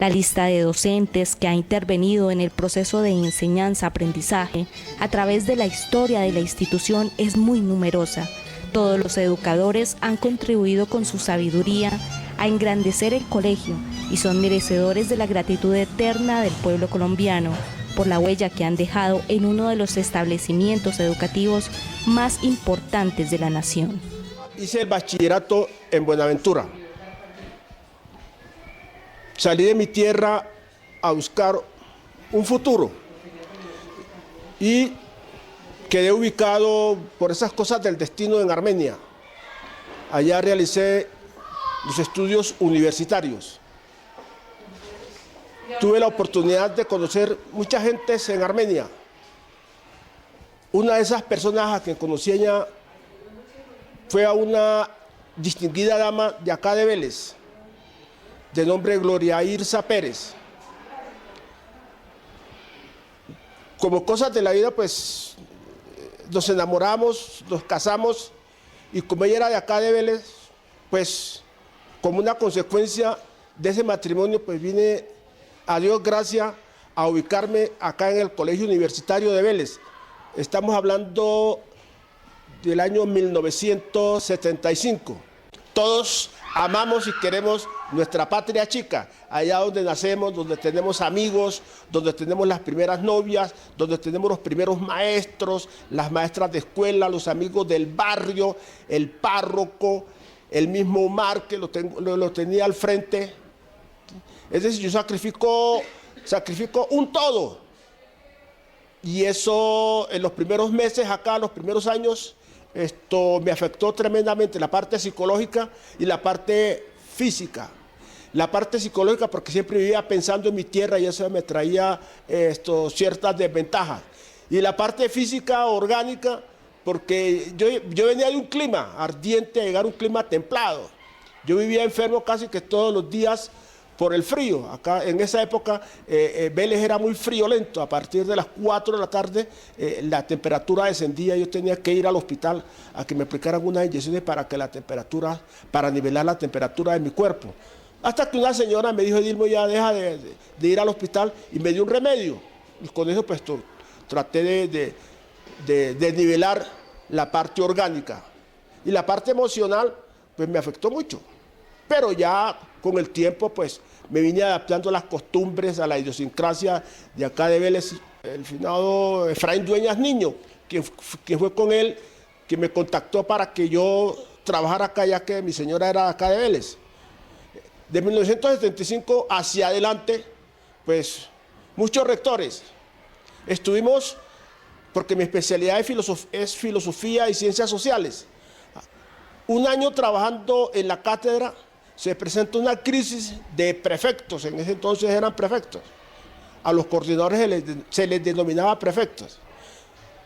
La lista de docentes que ha intervenido en el proceso de enseñanza-aprendizaje a través de la historia de la institución es muy numerosa. Todos los educadores han contribuido con su sabiduría a engrandecer el colegio y son merecedores de la gratitud eterna del pueblo colombiano por la huella que han dejado en uno de los establecimientos educativos más importantes de la nación. Hice el bachillerato en Buenaventura. Salí de mi tierra a buscar un futuro y quedé ubicado por esas cosas del destino en Armenia. Allá realicé los estudios universitarios. Tuve la oportunidad de conocer mucha gente en Armenia. Una de esas personas a quien conocí allá fue a una distinguida dama de acá de Vélez, de nombre Gloria Irsa Pérez. Como cosas de la vida, pues nos enamoramos, nos casamos, y como ella era de acá de Vélez, pues como una consecuencia de ese matrimonio, pues vine, a Dios gracias, a ubicarme acá en el Colegio Universitario de Vélez. Estamos hablando del año 1975. Todos amamos y queremos nuestra patria chica, allá donde nacemos, donde tenemos amigos, donde tenemos las primeras novias, donde tenemos los primeros maestros, las maestras de escuela, los amigos del barrio, el párroco, el mismo Omar que lo tenía al frente. Es decir, yo sacrifico un todo. Y eso en los primeros meses acá, los primeros años, esto me afectó tremendamente, la parte psicológica y la parte física. La parte psicológica porque siempre vivía pensando en mi tierra y eso me traía ciertas desventajas. Y la parte física, orgánica, porque yo venía de un clima ardiente a llegar a un clima templado. Yo vivía enfermo casi que todos los días por el frío. Acá en esa época Vélez era muy friolento. A partir de las 4 de la tarde la temperatura descendía. Yo tenía que ir al hospital a que me aplicaran unas inyecciones para nivelar la temperatura de mi cuerpo. Hasta que una señora me dijo: Edilmo, ya deja de ir al hospital, y me dio un remedio. Y con eso pues traté de nivelar la parte orgánica. Y la parte emocional pues me afectó mucho. Pero ya con el tiempo pues me vine adaptando a las costumbres, a la idiosincrasia de acá de Vélez. El finado Efraín Dueñas Niño, quien fue con él, que me contactó para que yo trabajara acá, ya que mi señora era de acá de Vélez. De 1975 hacia adelante, pues muchos rectores. Estuvimos, porque mi especialidad es filosofía y ciencias sociales. Un año trabajando en la cátedra, se presenta una crisis de prefectos. En ese entonces eran prefectos. A los coordinadores se les denominaba prefectos.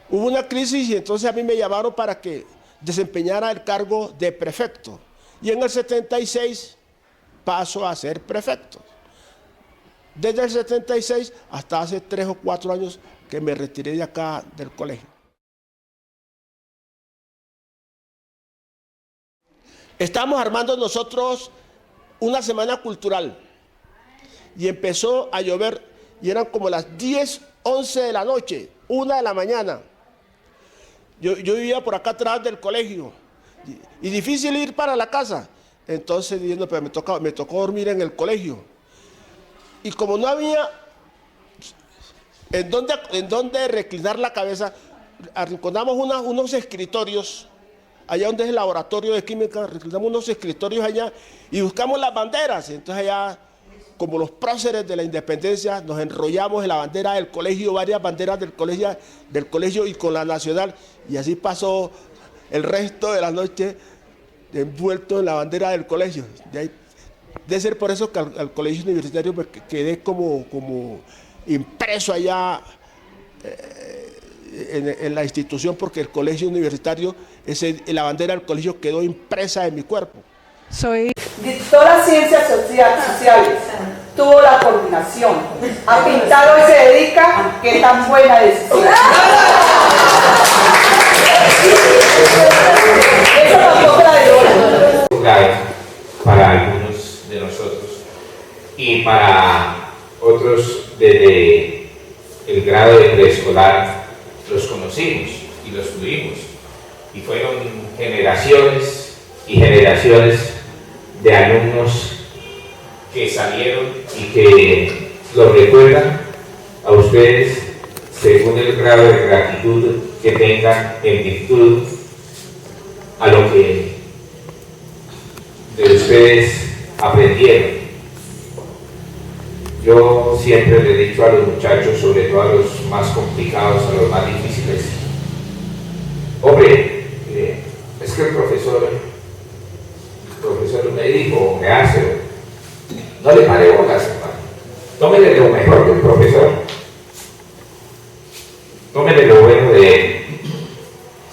Hubo una crisis y entonces a mí me llamaron para que desempeñara el cargo de prefecto. Y en el 76 paso a ser prefecto. Desde el 76 hasta hace 3 o 4 años que me retiré de acá del colegio. Estamos armando nosotros una semana cultural y empezó a llover y eran como las 10, 11 de la noche, 1 de la mañana. Yo vivía por acá atrás del colegio y difícil ir para la casa. Entonces diciendo, pero me tocó dormir en el colegio. Y como no había en dónde reclinar la cabeza, arrinconamos unos escritorios allá donde es el laboratorio de química, reclutamos unos escritorios allá y buscamos las banderas. Entonces allá, como los próceres de la independencia, nos enrollamos en la bandera del colegio, varias banderas del colegio y con la nacional. Y así pasó el resto de la noche envuelto en la bandera del colegio. Debe ser por eso que al colegio universitario me quedé como impreso allá en la institución, porque el colegio universitario, la bandera del colegio quedó impresa en mi cuerpo. Dictó las ciencias sociales, tuvo la coordinación, a pintado y se dedica, qué tan buena decisión. Para algunos de nosotros, y para otros desde el grado de preescolar los conocimos y los tuvimos, y fueron generaciones y generaciones de alumnos que salieron y que los recuerdan a ustedes según el grado de gratitud que tengan en virtud a lo que de ustedes aprendieron. Yo siempre le he dicho a los muchachos, sobre todo a los más complicados, a los más difíciles, hombre, es que el profesor me dijo, me hace, no le pare bolas, hermano. Tómele lo mejor del profesor, tómele lo bueno de él.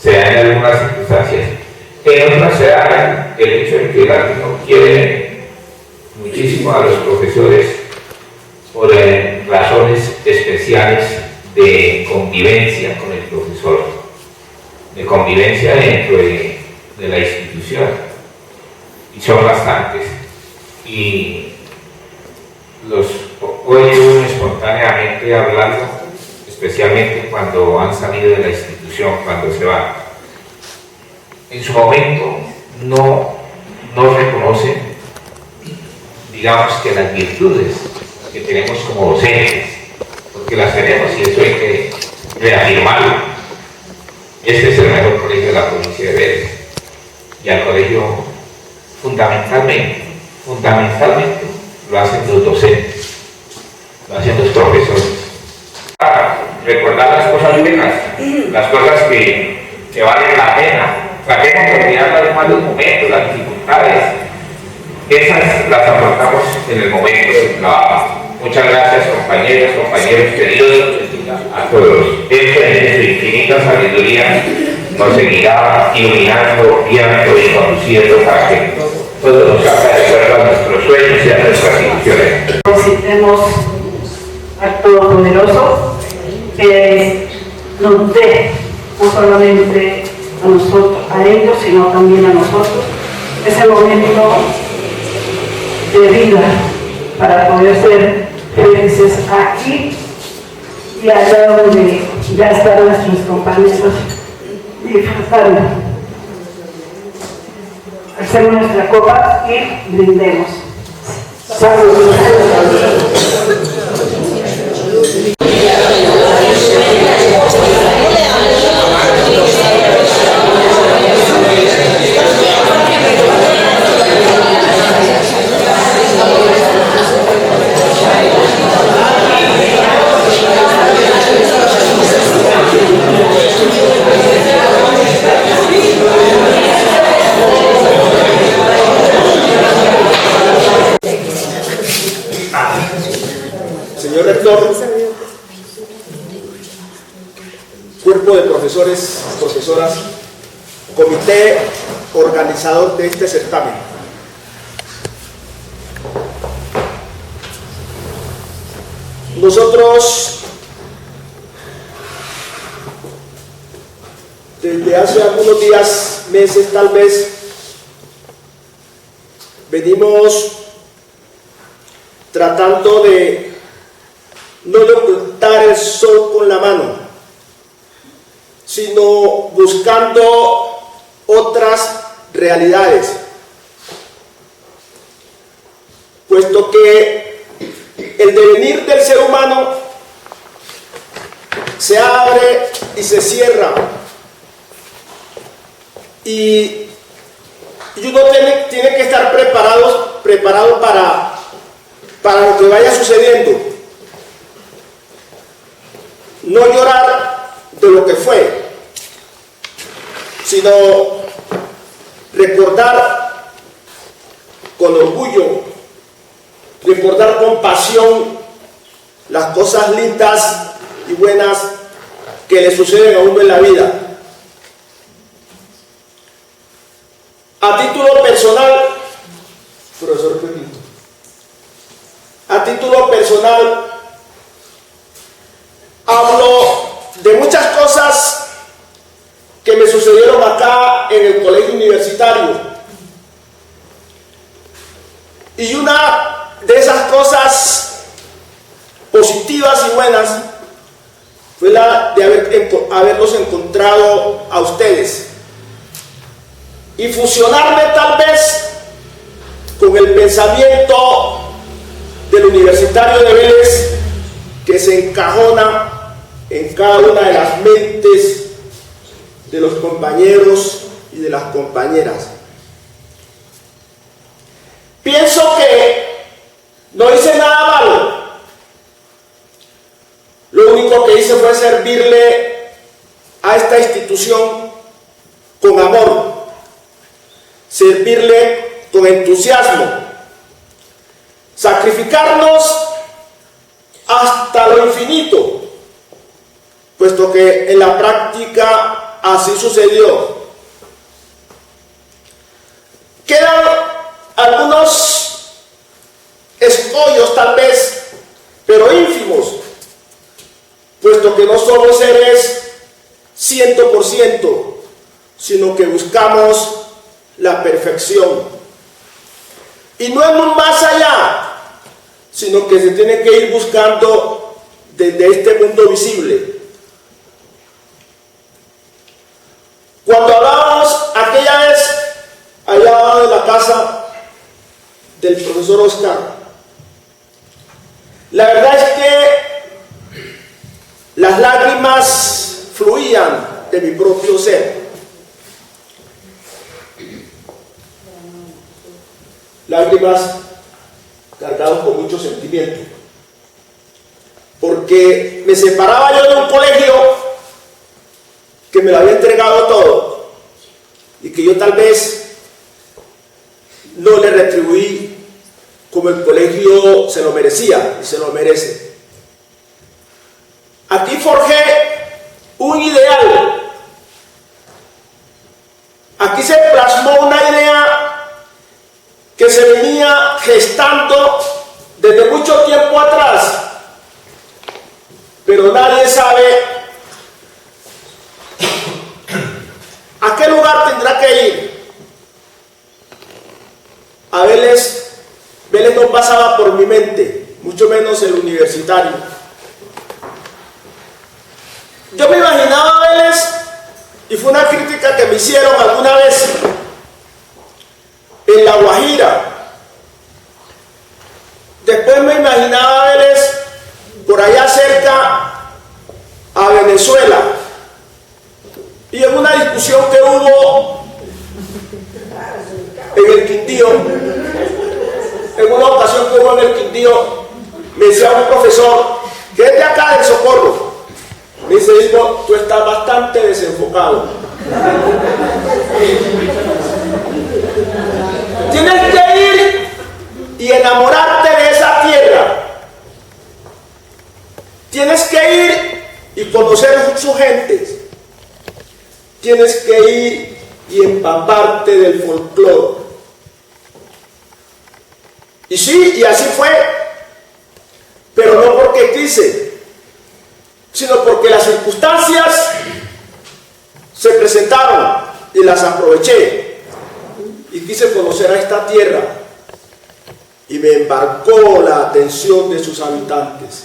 Se da en algunas circunstancias, en otras se da el hecho de que el alumno quiere muchísimo a los profesores por razones especiales de convivencia con el profesor, de convivencia dentro de la institución, y son bastantes, y los oigo espontáneamente hablando, especialmente cuando han salido de la institución, cuando se van. En su momento no reconocen, digamos, que las virtudes que tenemos como docentes, porque las tenemos y eso hay que reafirmarlo. Este es el mejor colegio de la provincia de Vélez, y al colegio fundamentalmente lo hacen los docentes, lo hacen los profesores. Recordar las cosas buenas, las cosas que valen la pena. Tratemos de olvidar los malos momentos, las dificultades. Esas las afrontamos en el momento del trabajo. Muchas gracias, compañeros queridos, a todos. Él en su infinita sabiduría nos seguirá iluminando, guiando y conduciendo para que todo nos haga de acuerdo a nuestros sueños y a nuestras ilusiones. Necesitemos al Todopoderoso que nos dé, no solamente a nosotros, a ellos, sino también a nosotros, ese momento de vida para poder ser felices aquí y allá donde ya están nuestros compañeros disfrutando. Hacemos nuestra copa y brindemos. Salud. Señor rector, cuerpo de profesores, profesoras, comité organizador de este certamen. Nosotros, desde hace algunos días, meses tal vez, venimos tratando de no ocultar el sol con la mano, sino buscando otras realidades, puesto que el devenir del ser humano se abre y se cierra, y uno tiene que estar preparado para lo que vaya sucediendo. No llorar de lo que fue, sino recordar con orgullo, recordar con pasión las cosas lindas y buenas que le suceden a uno en la vida. A título personal, profesor Pepito, a título personal, hablo de muchas cosas que me sucedieron acá en el colegio universitario, y una de esas cosas positivas y buenas fue la de haberlos encontrado a ustedes y fusionarme tal vez con el pensamiento del universitario de Vélez, que se encajona en cada una de las mentes de los compañeros y de las compañeras. Pienso que no hice nada malo. Lo único que hice fue servirle a esta institución con amor, servirle con entusiasmo, sacrificarnos hasta lo infinito, puesto que en la práctica así sucedió. Quedan algunos escollos tal vez, pero ínfimos, puesto que no somos seres 100%, sino que buscamos la perfección. Y no en un más allá, sino que se tiene que ir buscando desde este mundo visible. Cuando hablábamos aquella vez allá en la casa del profesor Oscar, la verdad es que las lágrimas fluían de mi propio ser. Lágrimas cargadas con mucho sentimiento, porque me separaba yo de un colegio que me lo había entregado todo y que yo tal vez no le retribuí como el colegio se lo merecía y se lo merece. Aquí forjé un ideal, aquí se plasmó una idea que se venía gestando desde mucho tiempo atrás, pero nadie sabe a qué lugar tendrá que ir. A Vélez no pasaba por mi mente, mucho menos el universitario. Yo me imaginaba a Vélez, y fue una crítica que me hicieron alguna vez, en La Guajira. Después me imaginaba a Vélez por allá cerca a Venezuela. Y en una discusión que hubo en el Quindío, en una ocasión que hubo en el Quindío, me decía un profesor que es de acá del Socorro, me dice: hijo, tú estás bastante desenfocado. Tienes que ir y enamorarte de esa tierra. Tienes que ir y conocer sus gentes. Tienes que ir y empaparte del folclore. Y sí, y así fue, pero no porque quise, sino porque las circunstancias se presentaron y las aproveché y quise conocer a esta tierra, y me embarcó la atención de sus habitantes.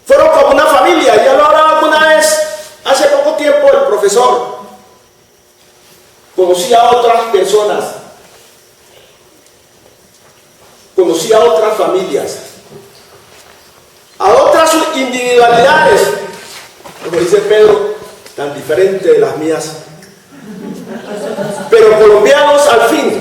Fueron como una familia. Ya lo hablaba alguna vez, hace poco tiempo, el profesor. Conocí a otras personas, conocí a otras familias, a otras individualidades, como dice Pedro, tan diferente de las mías, pero colombianos al fin.